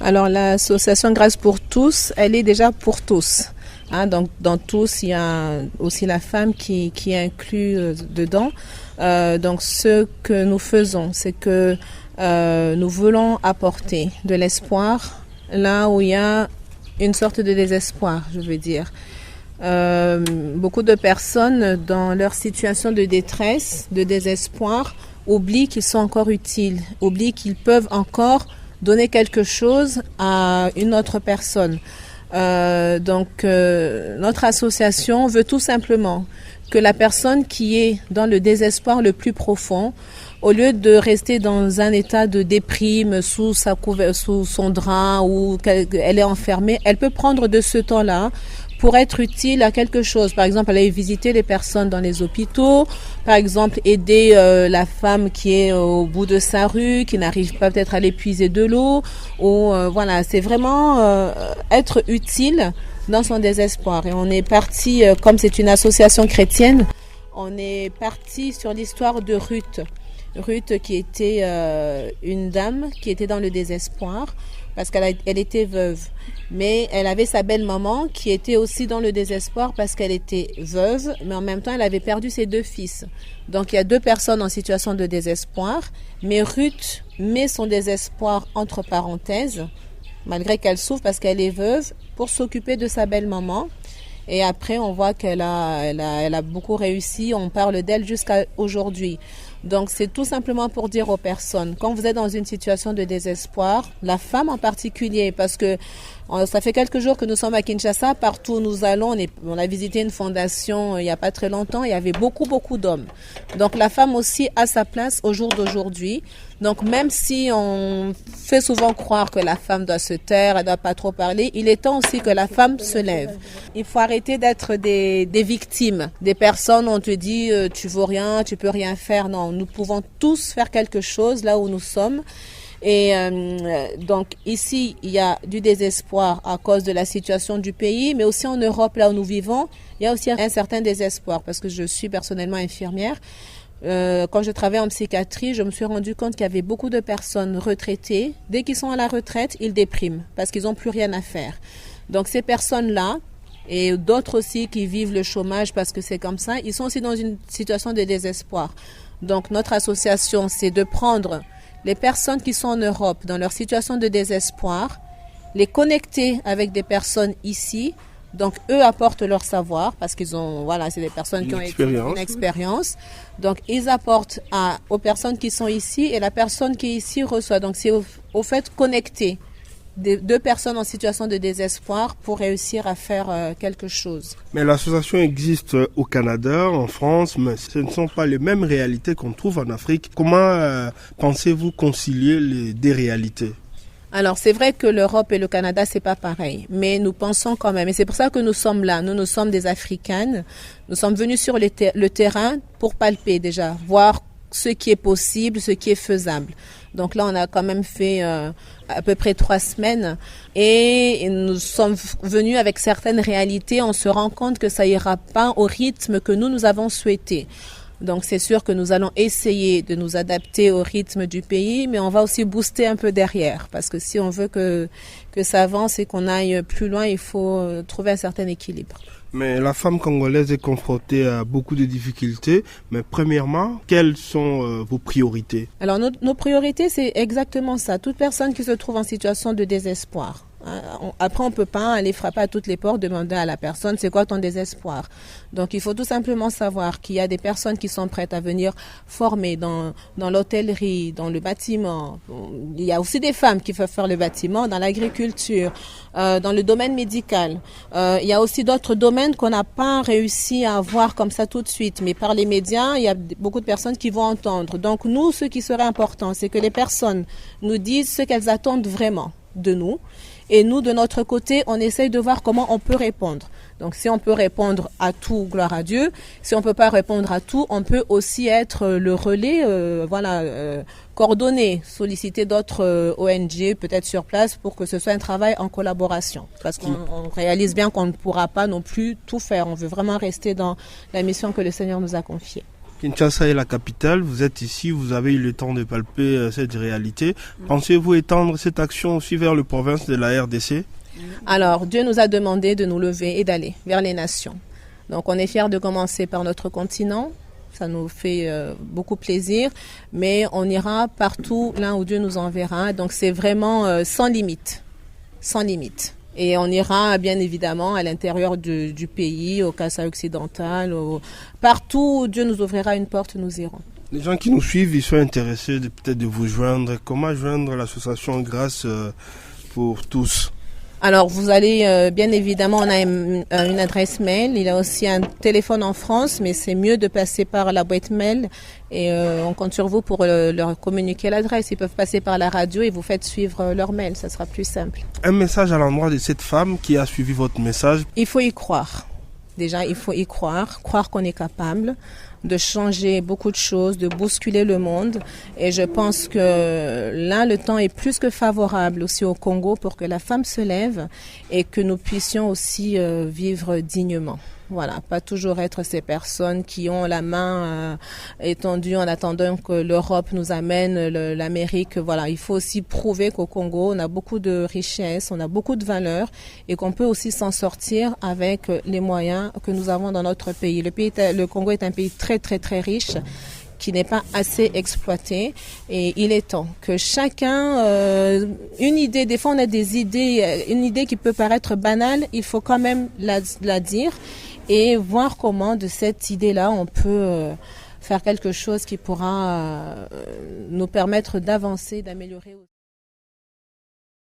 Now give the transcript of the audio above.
Alors l'association Grâce pour tous, elle est déjà pour tous. Donc dans tous, il y a aussi la femme qui est inclue dedans. Donc ce que nous faisons, c'est que nous voulons apporter de l'espoir là où il y a une sorte de désespoir, je veux dire. Beaucoup de personnes dans leur situation de détresse, de désespoir, oublient qu'ils sont encore utiles, oublient qu'ils peuvent encore donner quelque chose à une autre personne. Notre association veut tout simplement que la personne qui est dans le désespoir le plus profond, au lieu de rester dans un état de déprime sous son drap ou qu'elle est enfermée, elle peut prendre de ce temps-là pour être utile à quelque chose. Par exemple, aller visiter les personnes dans les hôpitaux, par exemple, aider la femme qui est au bout de sa rue, qui n'arrive pas peut-être à aller puiser de l'eau, ou voilà, c'est vraiment être utile dans son désespoir. Et on est parti, comme c'est une association chrétienne, on est parti sur l'histoire de Ruth. Ruth qui était une dame qui était dans le désespoir parce qu'elle était veuve. Mais elle avait sa belle-maman qui était aussi dans le désespoir parce qu'elle était veuve, mais en même temps elle avait perdu ses 2 fils. Donc il y a 2 personnes en situation de désespoir, mais Ruth met son désespoir entre parenthèses, malgré qu'elle souffre parce qu'elle est veuve, pour s'occuper de sa belle-maman. Et après, on voit qu'elle a beaucoup réussi. On parle d'elle jusqu'à aujourd'hui. Donc, c'est tout simplement pour dire aux personnes, quand vous êtes dans une situation de désespoir, la femme en particulier, parce que ça fait quelques jours que nous sommes à Kinshasa, partout où nous allons, on a visité une fondation il n'y a pas très longtemps, il y avait beaucoup d'hommes. Donc, la femme aussi a sa place au jour d'aujourd'hui. Donc, même si on fait souvent croire que la femme doit se taire, elle ne doit pas trop parler, il est temps aussi que la femme se lève. Il faut arrêter d'être des victimes, des personnes où on te dit tu vaux rien, tu peux rien faire. Non, nous pouvons tous faire quelque chose là où nous sommes. Et donc ici, il y a du désespoir à cause de la situation du pays, mais aussi en Europe, là où nous vivons, il y a aussi un certain désespoir parce que je suis personnellement infirmière. Quand je travaillais en psychiatrie, je me suis rendu compte qu'il y avait beaucoup de personnes retraitées. Dès qu'ils sont à la retraite, ils dépriment parce qu'ils n'ont plus rien à faire. Donc ces personnes-là, et d'autres aussi qui vivent le chômage parce que c'est comme ça, ils sont aussi dans une situation de désespoir. Donc notre association, c'est de prendre les personnes qui sont en Europe dans leur situation de désespoir, les connecter avec des personnes ici. Donc, eux apportent leur savoir parce qu'ils ont, voilà, c'est des personnes qui ont une expérience. Donc, ils apportent aux personnes qui sont ici et la personne qui est ici reçoit. Donc, c'est au fait connecter 2 personnes en situation de désespoir pour réussir à faire quelque chose. Mais l'association existe au Canada, en France, mais ce ne sont pas les mêmes réalités qu'on trouve en Afrique. Comment pensez-vous concilier les 2 réalités ? Alors, c'est vrai que l'Europe et le Canada, c'est pas pareil, mais nous pensons quand même, et c'est pour ça que nous sommes là. Nous sommes des Africaines. Nous sommes venus sur le terrain pour palper déjà, voir ce qui est possible, ce qui est faisable. Donc là, on a quand même fait à peu près 3 semaines et nous sommes venus avec certaines réalités. On se rend compte que ça ira pas au rythme que nous avons souhaité. Donc c'est sûr que nous allons essayer de nous adapter au rythme du pays, mais on va aussi booster un peu derrière, parce que si on veut que ça avance et qu'on aille plus loin, il faut trouver un certain équilibre. Mais la femme congolaise est confrontée à beaucoup de difficultés. Mais premièrement, quelles sont vos priorités ? Alors nos priorités, c'est exactement ça. Toute personne qui se trouve en situation de désespoir. Après, on peut pas aller frapper à toutes les portes, demander à la personne c'est quoi ton désespoir. Donc, il faut tout simplement savoir qu'il y a des personnes qui sont prêtes à venir former dans l'hôtellerie, dans le bâtiment. Il y a aussi des femmes qui peuvent faire le bâtiment, dans l'agriculture, dans le domaine médical. Il y a aussi d'autres domaines qu'on n'a pas réussi à voir comme ça tout de suite. Mais par les médias, il y a beaucoup de personnes qui vont entendre. Donc, nous, ce qui serait important, c'est que les personnes nous disent ce qu'elles attendent vraiment de nous. Et nous, de notre côté, on essaye de voir comment on peut répondre. Donc, si on peut répondre à tout, gloire à Dieu. Si on peut pas répondre à tout, on peut aussi être le relais, coordonner, solliciter d'autres ONG, peut-être sur place, pour que ce soit un travail en collaboration. Parce qu'on réalise bien qu'on ne pourra pas non plus tout faire. On veut vraiment rester dans la mission que le Seigneur nous a confiée. Kinshasa est la capitale, vous êtes ici, vous avez eu le temps de palper cette réalité. Pensez-vous étendre cette action aussi vers les provinces de la RDC? Alors, Dieu nous a demandé de nous lever et d'aller vers les nations. Donc, on est fiers de commencer par notre continent. Ça nous fait beaucoup plaisir, mais on ira partout là où Dieu nous enverra. Donc, c'est vraiment sans limite, sans limite. Et on ira bien évidemment à l'intérieur du pays, au Kasaï occidental, partout où Dieu nous ouvrira une porte, nous irons. Les gens qui nous suivent, ils sont intéressés peut-être de vous joindre. Comment joindre l'association Grâce pour tous? Alors vous allez, bien évidemment, on a une adresse mail, il y a aussi un téléphone en France, mais c'est mieux de passer par la boîte mail et on compte sur vous pour leur communiquer l'adresse. Ils peuvent passer par la radio et vous faites suivre leur mail, ça sera plus simple. Un message à l'endroit de cette femme qui a suivi votre message? Il faut y croire. Déjà, il faut y croire qu'on est capable de changer beaucoup de choses, de bousculer le monde. Et je pense que là, le temps est plus que favorable aussi au Congo pour que la femme se lève et que nous puissions aussi vivre dignement. Voilà, pas toujours être ces personnes qui ont la main étendue en attendant que l'Europe nous amène, l'Amérique. Voilà, il faut aussi prouver qu'au Congo, on a beaucoup de richesses, on a beaucoup de valeurs et qu'on peut aussi s'en sortir avec les moyens que nous avons dans notre pays. Le Congo est un pays très, très, très riche qui n'est pas assez exploité et il est temps que chacun, une idée, des fois on a des idées, une idée qui peut paraître banale, il faut quand même la dire et voir comment de cette idée-là on peut faire quelque chose qui pourra nous permettre d'avancer, d'améliorer.